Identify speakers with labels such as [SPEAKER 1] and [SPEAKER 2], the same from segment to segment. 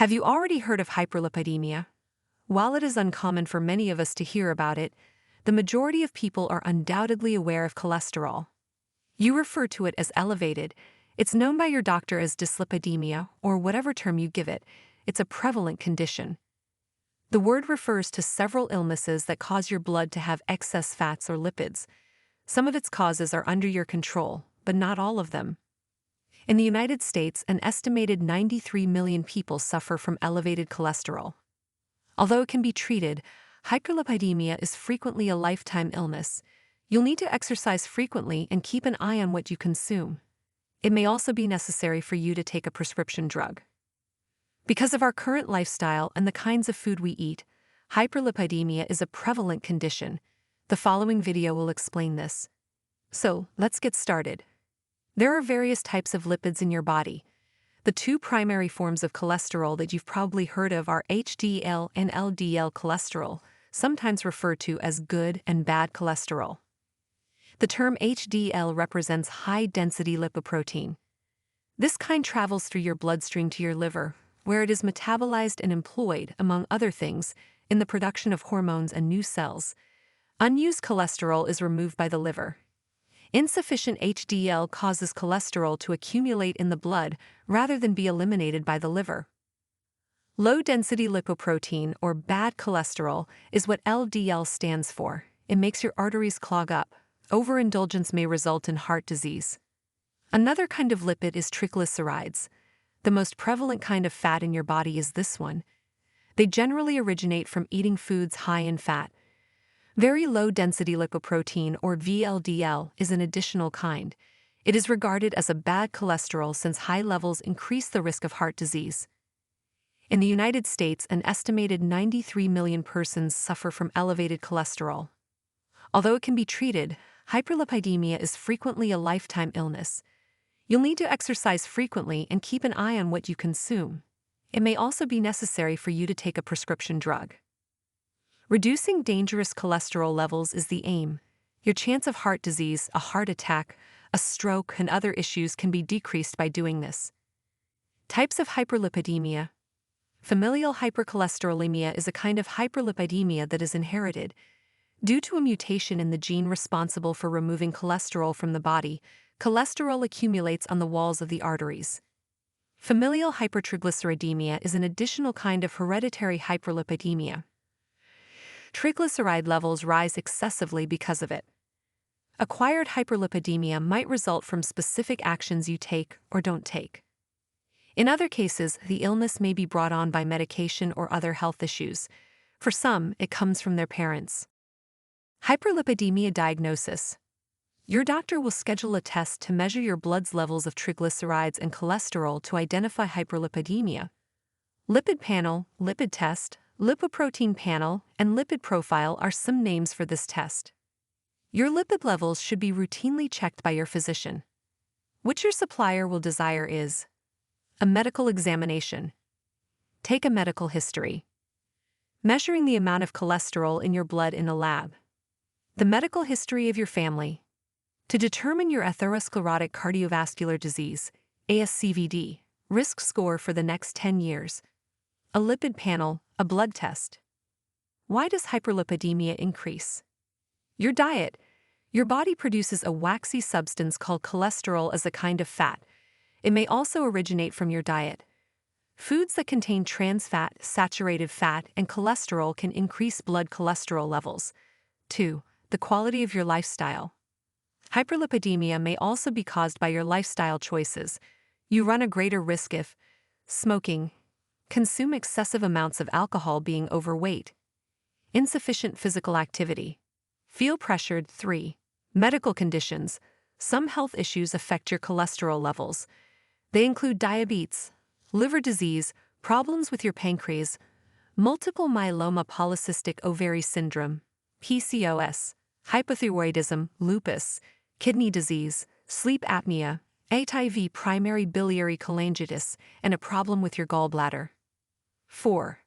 [SPEAKER 1] Have you already heard of hyperlipidemia? While it is uncommon for many of us to hear about it, the majority of people are undoubtedly aware of cholesterol. You refer to it as elevated. It's known by your doctor as dislipidemia, or whatever term you give it. It's a prevalent condition. The word refers to several illnesses that cause your blood to have excess fats or lipids. Some of its causes are under your control, but not all of them. In the United States, an estimated 93 million people suffer from elevated cholesterol. Although it can be treated, hyperlipidemia is frequently a lifetime illness. You'll need to exercise frequently and keep an eye on what you consume. It may also be necessary for you to take a prescription drug. Because of our current lifestyle and the kinds of food we eat, hyperlipidemia is a prevalent condition. The following video will explain this. So, let's get started. There are various types of lipids in your body. The two primary forms of cholesterol that you've probably heard of are HDL and LDL cholesterol, sometimes referred to as good and bad cholesterol. The term HDL represents high-density lipoprotein. This kind travels through your bloodstream to your liver, where it is metabolized and employed, among other things, in the production of hormones and new cells. Unused cholesterol is removed by the liver. Insufficient HDL causes cholesterol to accumulate in the blood rather than be eliminated by the liver. Low-density lipoprotein, or bad cholesterol, is what LDL stands for. It makes your arteries clog up. Overindulgence may result in heart disease. Another kind of lipid is triglycerides. The most prevalent kind of fat in your body is this one. They generally originate from eating foods high in fat. Very low-density lipoprotein, or VLDL, is an additional kind. It is regarded as a bad cholesterol since high levels increase the risk of heart disease. In the United States, an estimated 93 million persons suffer from elevated cholesterol. Although it can be treated, hyperlipidemia is frequently a lifetime illness. You'll need to exercise frequently and keep an eye on what you consume. It may also be necessary for you to take a prescription drug. Reducing dangerous cholesterol levels is the aim. Your chance of heart disease, a heart attack, a stroke, and other issues can be decreased by doing this. Types of hyperlipidemia. Familial hypercholesterolemia is a kind of hyperlipidemia that is inherited. Due to a mutation in the gene responsible for removing cholesterol from the body, cholesterol accumulates on the walls of the arteries. Familial hypertriglyceridemia is an additional kind of hereditary hyperlipidemia. Triglyceride levels rise excessively because of it. Acquired hyperlipidemia might result from specific actions you take or don't take. In other cases, the illness may be brought on by medication or other health issues. For some, it comes from their parents. Hyperlipidemia diagnosis. Your doctor will schedule a test to measure your blood's levels of triglycerides and cholesterol to identify hyperlipidemia. Lipid panel, lipid test, lipoprotein panel, and lipid profile are some names for this test. Your lipid levels should be routinely checked by your physician. What your supplier will desire is a medical examination. Take a medical history. Measuring the amount of cholesterol in your blood in a lab. The medical history of your family. To determine your atherosclerotic cardiovascular disease, ASCVD, risk score for the next 10 years. A lipid panel, a blood test. Why does hyperlipidemia increase? Your diet. Your body produces a waxy substance called cholesterol as a kind of fat. It may also originate from your diet. Foods that contain trans fat, saturated fat, and cholesterol can increase blood cholesterol levels. 2. The quality of your lifestyle. Hyperlipidemia may also be caused by your lifestyle choices. You run a greater risk if smoking, consume excessive amounts of alcohol, being overweight, insufficient physical activity, feel pressured. 3. Medical conditions. Some health issues affect your cholesterol levels. They include diabetes, liver disease, problems with your pancreas, multiple myeloma, polycystic ovary syndrome, PCOS, hypothyroidism, lupus, kidney disease, sleep apnea, HIV, primary biliary cholangitis, and a problem with your gallbladder. 4.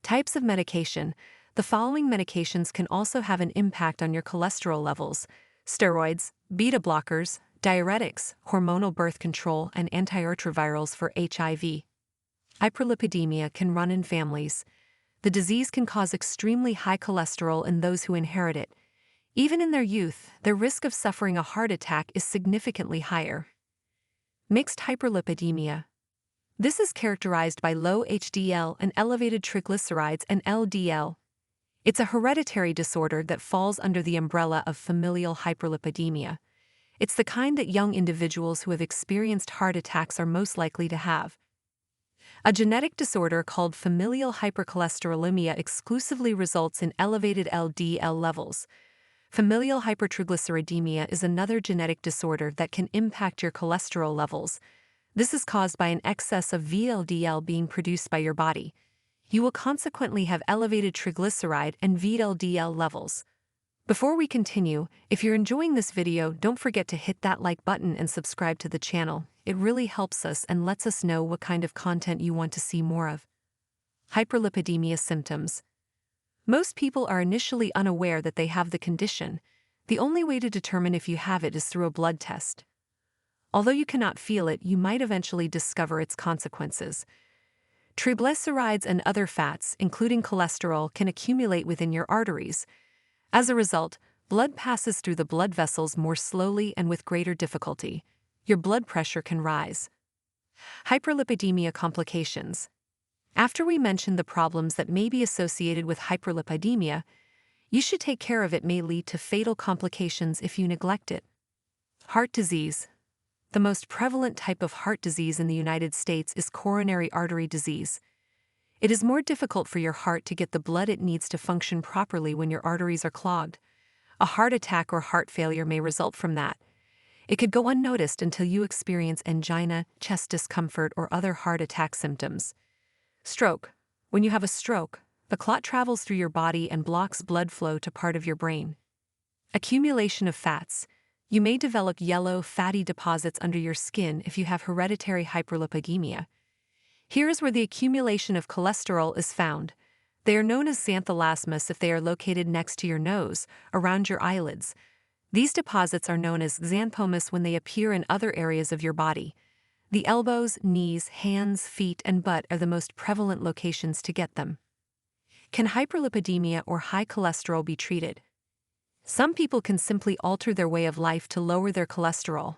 [SPEAKER 1] Types of medication. The following medications can also have an impact on your cholesterol levels: steroids, beta blockers, diuretics, hormonal birth control, and antiretrovirals for HIV. Hyperlipidemia can run in families. The disease can cause extremely high cholesterol in those who inherit it. Even in their youth, their risk of suffering a heart attack is significantly higher. Mixed hyperlipidemia. This is characterized by low HDL and elevated triglycerides and LDL. It's a hereditary disorder that falls under the umbrella of familial hyperlipidemia. It's the kind that young individuals who have experienced heart attacks are most likely to have. A genetic disorder called familial hypercholesterolemia exclusively results in elevated LDL levels. Familial hypertriglyceridemia is another genetic disorder that can impact your cholesterol levels. This is caused by an excess of VLDL being produced by your body. You will consequently have elevated triglyceride and VLDL levels. Before we continue, if you're enjoying this video, don't forget to hit that like button and subscribe to the channel. It really helps us and lets us know what kind of content you want to see more of. Hyperlipidemia symptoms. Most people are initially unaware that they have the condition. The only way to determine if you have it is through a blood test. Although you cannot feel it, you might eventually discover its consequences. Triglycerides and other fats, including cholesterol, can accumulate within your arteries. As a result, blood passes through the blood vessels more slowly and with greater difficulty. Your blood pressure can rise. Hyperlipidemia complications. After we mentioned the problems that may be associated with hyperlipidemia, you should take care of it may lead to fatal complications if you neglect it. Heart disease. The most prevalent type of heart disease in the United States is coronary artery disease. It is more difficult for your heart to get the blood it needs to function properly when your arteries are clogged. A heart attack or heart failure may result from that. It could go unnoticed until you experience angina, chest discomfort, or other heart attack symptoms. Stroke. When you have a stroke, the clot travels through your body and blocks blood flow to part of your brain. Accumulation of fats. You may develop yellow, fatty deposits under your skin if you have hereditary hyperlipidemia. Here is where the accumulation of cholesterol is found. They are known as xanthelasmas if they are located next to your nose, around your eyelids. These deposits are known as xanthomas when they appear in other areas of your body. The elbows, knees, hands, feet, and butt are the most prevalent locations to get them. Can hyperlipidemia or high cholesterol be treated? Some people can simply alter their way of life to lower their cholesterol.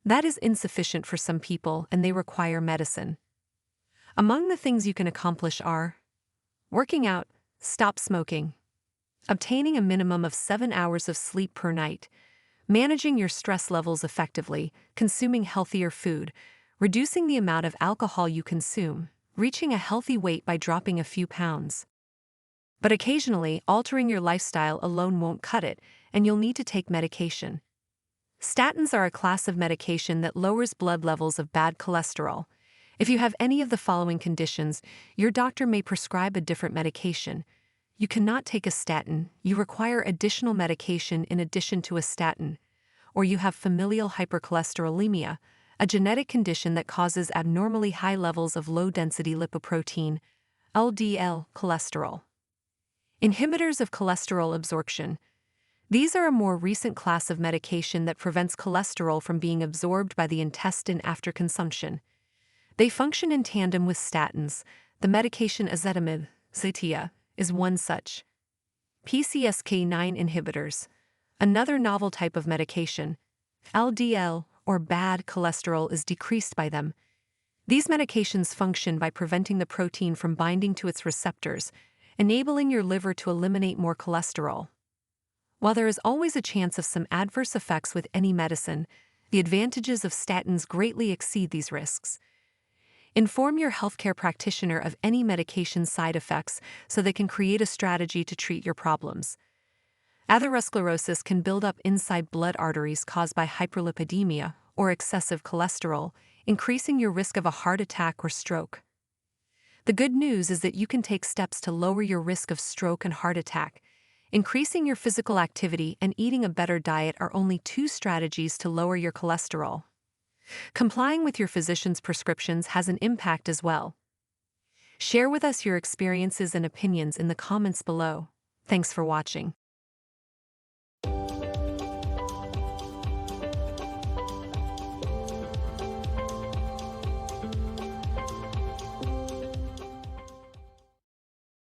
[SPEAKER 1] That is insufficient for some people, and they require medicine. Among the things you can accomplish are working out, stop smoking, obtaining a minimum of 7 hours of sleep per night, managing your stress levels effectively, consuming healthier food, reducing the amount of alcohol you consume, reaching a healthy weight by dropping a few pounds. But occasionally, altering your lifestyle alone won't cut it, and you'll need to take medication. Statins are a class of medication that lowers blood levels of bad cholesterol. If you have any of the following conditions, your doctor may prescribe a different medication. You cannot take a statin, you require additional medication in addition to a statin. Or you have familial hypercholesterolemia, a genetic condition that causes abnormally high levels of low-density lipoprotein, LDL, cholesterol. Inhibitors of cholesterol absorption. These are a more recent class of medication that prevents cholesterol from being absorbed by the intestine after consumption. They function in tandem with statins. The medication ezetimibe, Zetia, is one such. PCSK9 inhibitors. Another novel type of medication. LDL, or bad cholesterol, is decreased by them. These medications function by preventing the protein from binding to its receptors, enabling your liver to eliminate more cholesterol. While there is always a chance of some adverse effects with any medicine, the advantages of statins greatly exceed these risks. Inform your healthcare practitioner of any medication side effects so they can create a strategy to treat your problems. Atherosclerosis can build up inside blood arteries caused by hyperlipidemia or excessive cholesterol, increasing your risk of a heart attack or stroke. The good news is that you can take steps to lower your risk of stroke and heart attack. Increasing your physical activity and eating a better diet are only two strategies to lower your cholesterol. Complying with your physician's prescriptions has an impact as well. Share with us your experiences and opinions in the comments below. Thanks for watching.